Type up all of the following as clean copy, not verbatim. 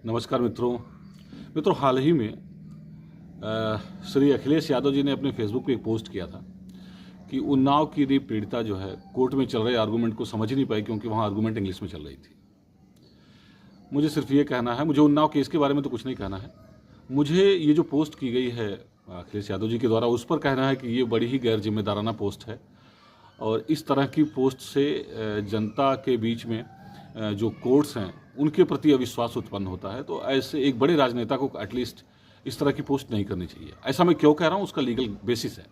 नमस्कार मित्रों, हाल ही में श्री अखिलेश यादव जी ने अपने फेसबुक पे एक पोस्ट किया था कि उन्नाव की रेप पीड़िता जो है कोर्ट में चल रहे आर्गूमेंट को समझ ही नहीं पाई क्योंकि वहाँ आर्गूमेंट इंग्लिश में चल रही थी। मुझे सिर्फ ये कहना है, मुझे उन्नाव केस के बारे में तो कुछ नहीं कहना है, मुझे ये जो पोस्ट की गई है अखिलेश यादव जी के द्वारा उस पर कहना है कि ये बड़ी ही गैर जिम्मेदाराना पोस्ट है और इस तरह की पोस्ट से जनता के बीच में जो कोर्ट्स हैं उनके प्रति अविश्वास उत्पन्न होता है। तो ऐसे एक बड़े राजनेता को एटलीस्ट इस तरह की पोस्ट नहीं करनी चाहिए। ऐसा मैं क्यों कह रहा हूँ, उसका लीगल बेसिस है।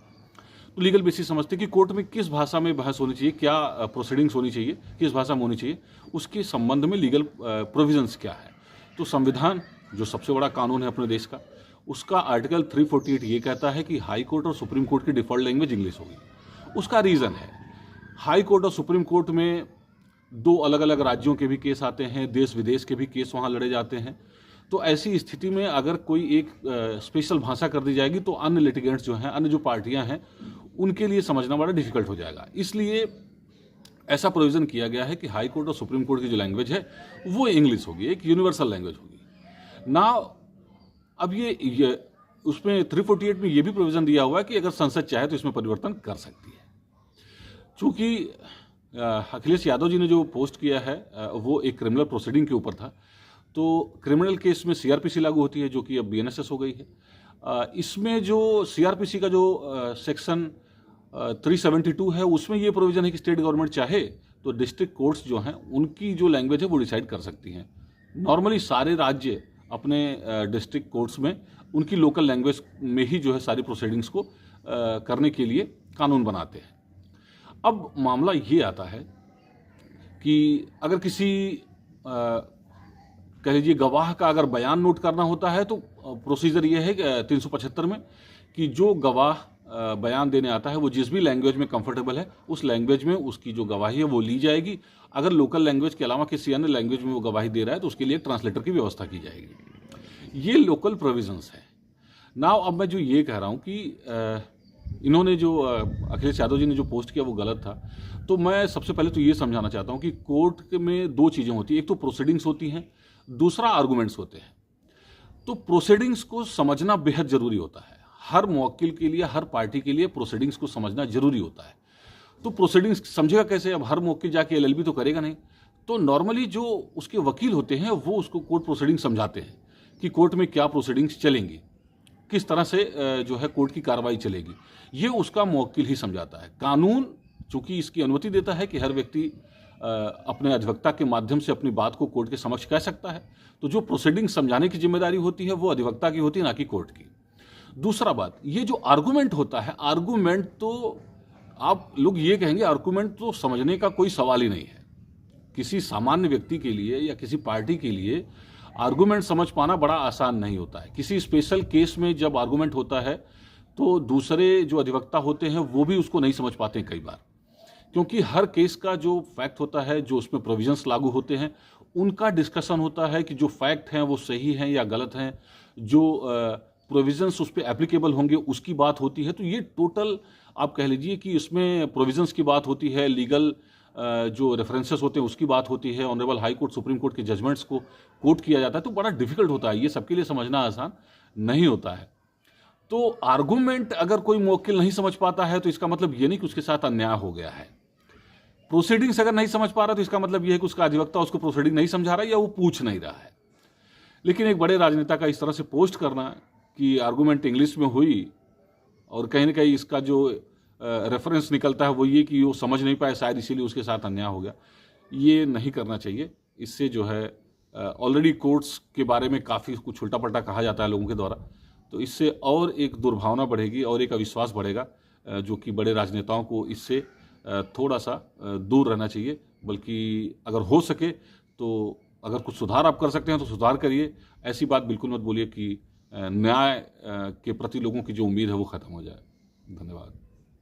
तो लीगल बेसिस समझते कि कोर्ट में किस भाषा में बहस होनी चाहिए, क्या प्रोसीडिंग्स होनी चाहिए, किस भाषा में होनी चाहिए, उसके संबंध में लीगल प्रोविजंस क्या है। तो संविधान जो सबसे बड़ा कानून है अपने देश का, उसका आर्टिकल 348 ये कहता है कि हाई कोर्ट और सुप्रीम कोर्ट की डिफॉल्ट लैंग्वेज इंग्लिश होगी। उसका रीज़न है, हाई कोर्ट और सुप्रीम कोर्ट में दो अलग अलग राज्यों के भी केस आते हैं, देश विदेश के भी केस वहाँ लड़े जाते हैं। तो ऐसी स्थिति में अगर कोई एक स्पेशल भाषा कर दी जाएगी तो अन्य लिटिगेंट्स जो हैं, अन्य जो पार्टियां हैं, उनके लिए समझना बड़ा डिफिकल्ट हो जाएगा। इसलिए ऐसा प्रोविज़न किया गया है कि हाई कोर्ट और सुप्रीम कोर्ट की जो लैंग्वेज है वो इंग्लिश होगी, एक यूनिवर्सल लैंग्वेज होगी ना। अब ये उसमें 348 में ये भी प्रोविज़न दिया हुआ है कि अगर संसद चाहे तो इसमें परिवर्तन कर सकती है। चूँकि अखिलेश यादव जी ने जो पोस्ट किया है वो एक क्रिमिनल प्रोसीडिंग के ऊपर था, तो क्रिमिनल केस में सीआरपीसी लागू होती है जो कि अब बीएनएसएस हो गई है। इसमें जो सीआरपीसी का जो सेक्शन 372 है उसमें ये प्रोविज़न है कि स्टेट गवर्नमेंट चाहे तो डिस्ट्रिक्ट कोर्ट्स जो हैं उनकी जो लैंग्वेज है वो डिसाइड कर सकती हैं। नॉर्मली सारे राज्य अपने डिस्ट्रिक्ट कोर्ट्स में उनकी लोकल लैंग्वेज में ही जो है सारी प्रोसीडिंग्स को करने के लिए कानून बनाते हैं। अब मामला ये आता है कि अगर किसी कह लीजिए गवाह का अगर बयान नोट करना होता है तो प्रोसीजर ये है 375 में कि जो गवाह बयान देने आता है वो जिस भी लैंग्वेज में कंफर्टेबल है उस लैंग्वेज में उसकी जो गवाही है वो ली जाएगी। अगर लोकल लैंग्वेज के अलावा किसी अन्य लैंग्वेज में वो गवाही दे रहा है तो उसके लिए ट्रांसलेटर की व्यवस्था की जाएगी। ये लोकल प्रोविजंस है ना। अब मैं जो ये कह रहा हूँ कि इन्होंने जो अखिलेश यादव जी ने जो पोस्ट किया वो गलत था। तो मैं सबसे पहले तो ये समझाना चाहता हूँ कि कोर्ट में दो चीज़ें होती हैं, एक तो प्रोसीडिंग्स होती हैं, दूसरा आर्गूमेंट्स होते हैं। तो प्रोसीडिंग्स को समझना बेहद ज़रूरी होता है। हर मौकिल के लिए, हर पार्टी के लिए प्रोसीडिंग्स को समझना जरूरी होता है। तो प्रोसीडिंग्स समझेगा कैसे? अब हर मौकिल जाके एलएलबी तो करेगा नहीं। तो नॉर्मली जो उसके वकील होते हैं वो उसको कोर्ट प्रोसीडिंग्स समझाते हैं कि कोर्ट में क्या प्रोसीडिंग्स चलेंगी, किस तरह से जो है कोर्ट की कार्रवाई चलेगी, ये उसका मौकिल ही समझाता है। कानून चूंकि इसकी अनुमति देता है कि हर व्यक्ति अपने अधिवक्ता के माध्यम से अपनी बात को कोर्ट के समक्ष कह सकता है, तो जो प्रोसीडिंग समझाने की जिम्मेदारी होती है वो अधिवक्ता की होती है, ना कि कोर्ट की। दूसरा बात, ये जो आर्गूमेंट होता है, आर्गूमेंट तो आप लोग ये कहेंगे आर्गूमेंट तो समझने का कोई सवाल ही नहीं है। किसी सामान्य व्यक्ति के लिए या किसी पार्टी के लिए आर्गूमेंट समझ पाना बड़ा आसान नहीं होता है। किसी स्पेशल केस में जब आर्गूमेंट होता है तो दूसरे जो अधिवक्ता होते हैं वो भी उसको नहीं समझ पाते कई बार, क्योंकि हर केस का जो फैक्ट होता है, जो उसमें प्रोविजंस लागू होते हैं, उनका डिस्कशन होता है कि जो फैक्ट हैं वो सही हैं या गलत हैं, जो प्रोविजंस उस पर एप्लीकेबल होंगे उसकी बात होती है। तो ये टोटल आप कह लीजिए कि इसमें प्रोविजंस की बात होती है, लीगल जो रेफरेंसेस होते हैं उसकी बात होती है, honourable high court, supreme court के जजमेंट्स को कोट किया जाता है। तो बड़ा डिफिकल्ट होता है, ये सबके लिए समझना आसान नहीं होता है। तो आर्गूमेंट अगर कोई मौकिल नहीं समझ पाता है तो इसका मतलब ये नहीं कि उसके साथ अन्याय हो गया है। प्रोसीडिंग्स अगर नहीं समझ पा रहा तो इसका मतलब यह है कि उसका अधिवक्ता उसको प्रोसीडिंग नहीं समझा रहा या वो पूछ नहीं रहा है। लेकिन एक बड़े राजनेता का इस तरह से पोस्ट करना कि आर्गूमेंट इंग्लिश में हुई और कहीं ना कहीं इसका जो रेफरेंस निकलता है वो ये कि वो समझ नहीं पाए, शायद इसीलिए उसके साथ अन्याय हो गया, ये नहीं करना चाहिए। इससे जो है ऑलरेडी कोर्ट्स के बारे में काफ़ी कुछ उल्टा पल्टा कहा जाता है लोगों के द्वारा, तो इससे और एक दुर्भावना बढ़ेगी और एक अविश्वास बढ़ेगा, जो कि बड़े राजनेताओं को इससे थोड़ा सा दूर रहना चाहिए। बल्कि अगर हो सके तो अगर कुछ सुधार आप कर सकते हैं तो सुधार करिए। ऐसी बात बिल्कुल मत बोलिए कि न्याय के प्रति लोगों की जो उम्मीद है वो ख़त्म हो जाए। धन्यवाद।